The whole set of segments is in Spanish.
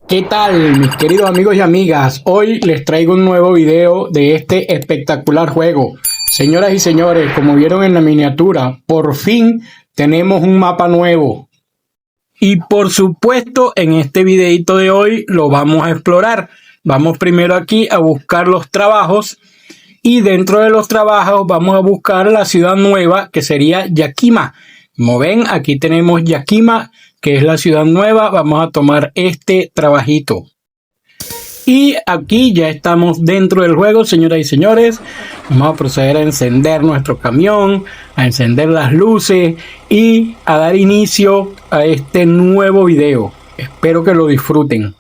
¿Qué tal, mis queridos amigos y amigas? Hoy les traigo un nuevo video de este espectacular juego. Señoras y señores, como vieron en la miniatura, por fin tenemos un mapa nuevo. Y por supuesto, en este videito de hoy lo vamos a explorar. Vamos primero aquí a buscar los trabajos. Y dentro de los trabajos vamos a buscar la ciudad nueva, que sería Yakima. Como ven, aquí tenemos Yakima, que es la ciudad nueva. Vamos a tomar este trabajito. Y aquí ya estamos dentro del juego, señoras y señores. Vamos a proceder a encender nuestro camión, a encender las luces y a dar inicio a este nuevo video. Espero que lo disfruten.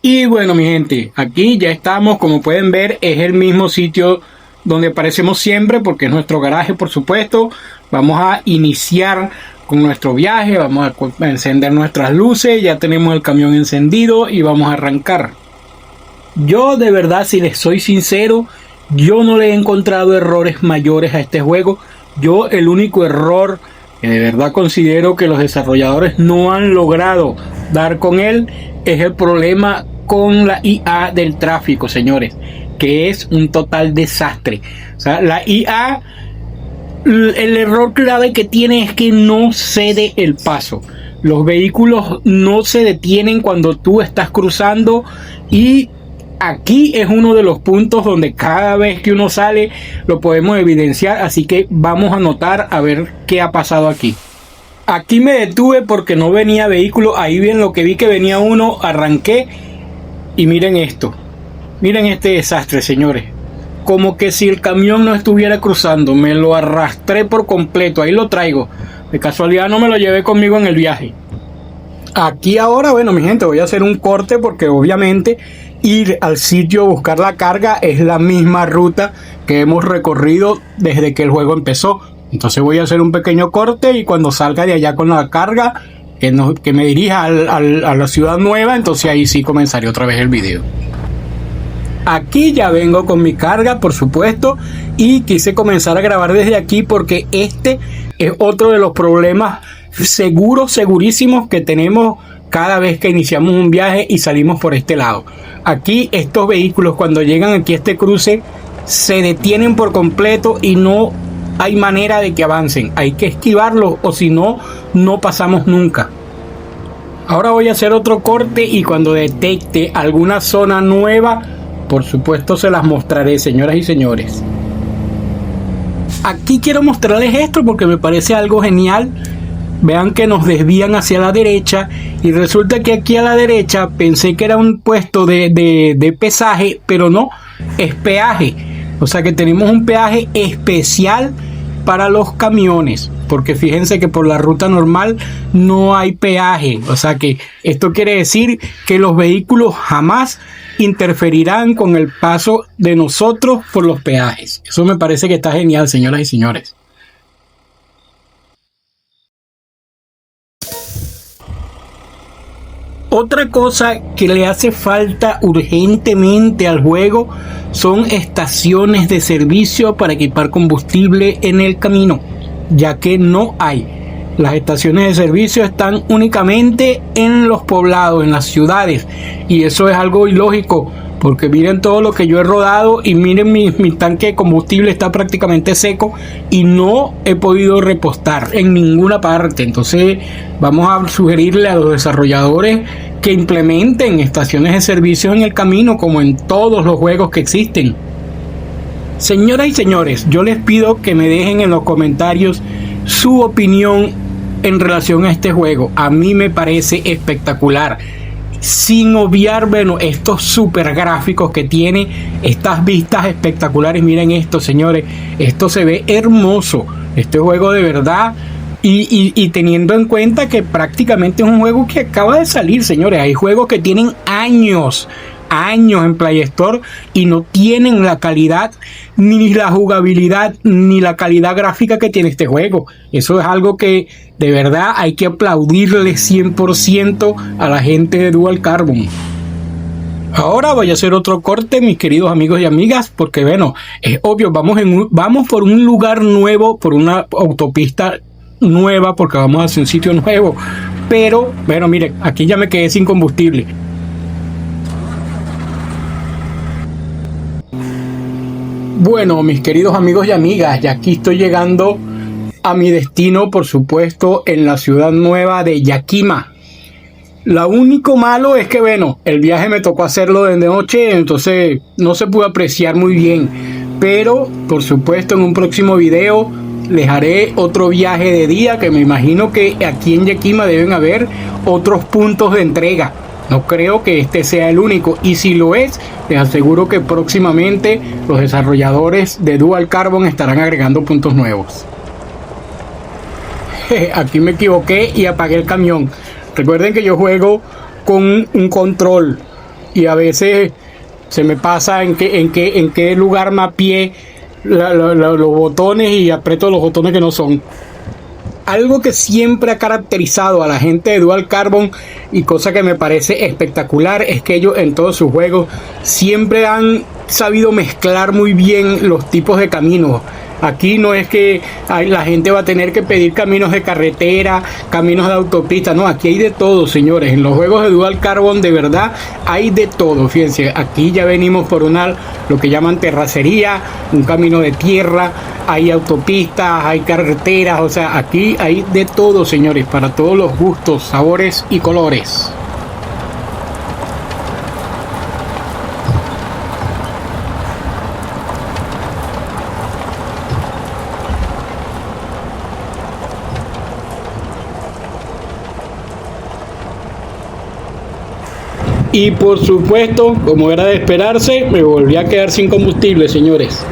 Y bueno, mi gente, aquí ya estamos. Como pueden ver, es el mismo sitio donde aparecemos siempre, porque es nuestro garaje, por supuesto. Vamos a iniciar con nuestro viaje, vamos a encender nuestras luces, ya tenemos el camión encendido y vamos a arrancar. Yo de verdad, si les soy sincero, yo no le he encontrado errores mayores a este juego. Yo el único error que de verdad considero que los desarrolladores no han logrado dar con él es el problema con la IA del tráfico, señores, que es un total desastre. O sea, la IA, el error clave que tiene es que no cede el paso. Los vehículos no se detienen cuando tú estás cruzando, y aquí es uno de los puntos donde cada vez que uno sale lo podemos evidenciar. Así que vamos a anotar a ver qué ha pasado aquí. Aquí me detuve porque no venía vehículo. Ahí bien, lo que vi que venía uno, arranqué y miren esto. Miren este desastre, señores. Como que si el camión no estuviera cruzando, me lo arrastré por completo. Ahí lo traigo. De casualidad no me lo llevé conmigo en el viaje. Aquí ahora, bueno, mi gente, voy a hacer un corte porque obviamente ir al sitio a buscar la carga es la misma ruta que hemos recorrido desde que el juego empezó. Entonces voy a hacer un pequeño corte y cuando salga de allá con la carga que me dirija a la ciudad nueva, entonces ahí sí comenzaré otra vez el video. Aquí ya vengo con mi carga, por supuesto, y quise comenzar a grabar desde aquí porque este es otro de los problemas segurísimos que tenemos cada vez que iniciamos un viaje y salimos por este lado. Aquí estos vehículos, cuando llegan aquí a este cruce, se detienen por completo y no hay manera de que avancen. Hay que esquivarlos o si no, no pasamos nunca. Ahora voy a hacer otro corte y cuando detecte alguna zona nueva, por supuesto se las mostraré, señoras y señores. Aquí quiero mostrarles esto porque me parece algo genial. Vean que nos desvían hacia la derecha y resulta que aquí a la derecha pensé que era un puesto de pesaje, pero no, es peaje. O sea que tenemos un peaje especial para los camiones, porque fíjense que por la ruta normal no hay peaje. O sea que esto quiere decir que los vehículos jamás interferirán con el paso de nosotros por los peajes. Eso me parece que está genial, señoras y señores. Otra cosa que le hace falta urgentemente al juego son estaciones de servicio para equipar combustible en el camino, ya que no hay. Las estaciones de servicio están únicamente en los poblados, en las ciudades, y eso es algo ilógico, porque miren todo lo que yo he rodado y miren mi tanque de combustible está prácticamente seco y no he podido repostar en ninguna parte. Entonces vamos a sugerirle a los desarrolladores que implementen estaciones de servicio en el camino, como en todos los juegos que existen. Señoras y señores, yo les pido que me dejen en los comentarios su opinión en relación a este juego. A mí me parece espectacular, sin obviar, bueno, estos super gráficos que tiene, estas vistas espectaculares. Miren esto, señores, esto se ve hermoso, este juego de verdad. Y teniendo en cuenta que prácticamente es un juego que acaba de salir, señores. Hay juegos que tienen años en Play Store y no tienen la calidad, ni la jugabilidad, ni la calidad gráfica que tiene este juego. Eso es algo que de verdad hay que aplaudirle 100% a la gente de Dual Carbon. Ahora voy a hacer otro corte, mis queridos amigos y amigas, porque bueno, es obvio, vamos por un lugar nuevo, por una autopista nueva porque vamos hacia un sitio nuevo. Pero, bueno, miren, aquí ya me quedé sin combustible. Bueno, mis queridos amigos y amigas, ya aquí estoy llegando a mi destino, por supuesto, en la ciudad nueva de Yakima. Lo único malo es que, bueno, el viaje me tocó hacerlo de noche, entonces no se pudo apreciar muy bien. Pero, por supuesto, en un próximo video les haré otro viaje de día, que me imagino que aquí en Yakima deben haber otros puntos de entrega. No creo que este sea el único, y si lo es, les aseguro que próximamente los desarrolladores de Dual Carbon estarán agregando puntos nuevos. Aquí me equivoqué y apagué el camión. Recuerden que yo juego con un control y a veces se me pasa en qué lugar mapeé los botones y aprieto los botones que no son. Algo que siempre ha caracterizado a la gente de Dual Carbon y cosa que me parece espectacular es que ellos en todos sus juegos siempre han sabido mezclar muy bien los tipos de caminos. Aquí no es que la gente va a tener que pedir caminos de carretera, caminos de autopista, no, aquí hay de todo, señores. En los juegos de Dual Carbon de verdad hay de todo. Fíjense, aquí ya venimos por lo que llaman terracería, un camino de tierra, hay autopistas, hay carreteras, o sea, aquí hay de todo, señores, para todos los gustos, sabores y colores. Y por supuesto, como era de esperarse, me volví a quedar sin combustible, señores.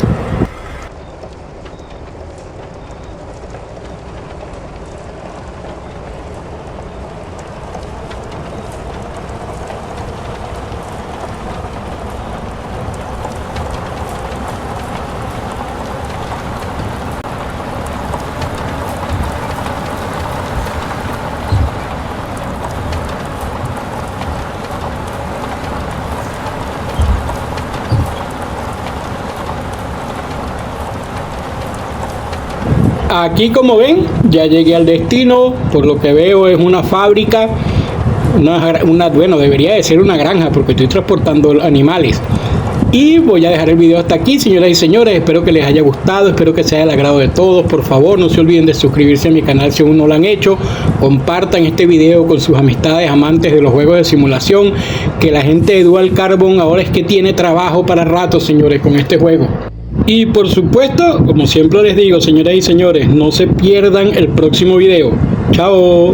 Aquí, como ven, ya llegué al destino. Por lo que veo es una fábrica, bueno, debería de ser una granja porque estoy transportando animales. Y voy a dejar el video hasta aquí, señoras y señores. Espero que les haya gustado, espero que sea del agrado de todos. Por favor, no se olviden de suscribirse a mi canal si aún no lo han hecho. Compartan este video con sus amistades amantes de los juegos de simulación, que la gente de Dual Carbon ahora es que tiene trabajo para rato, señores, con este juego. Y por supuesto, como siempre les digo, señoras y señores, no se pierdan el próximo video. ¡Chao!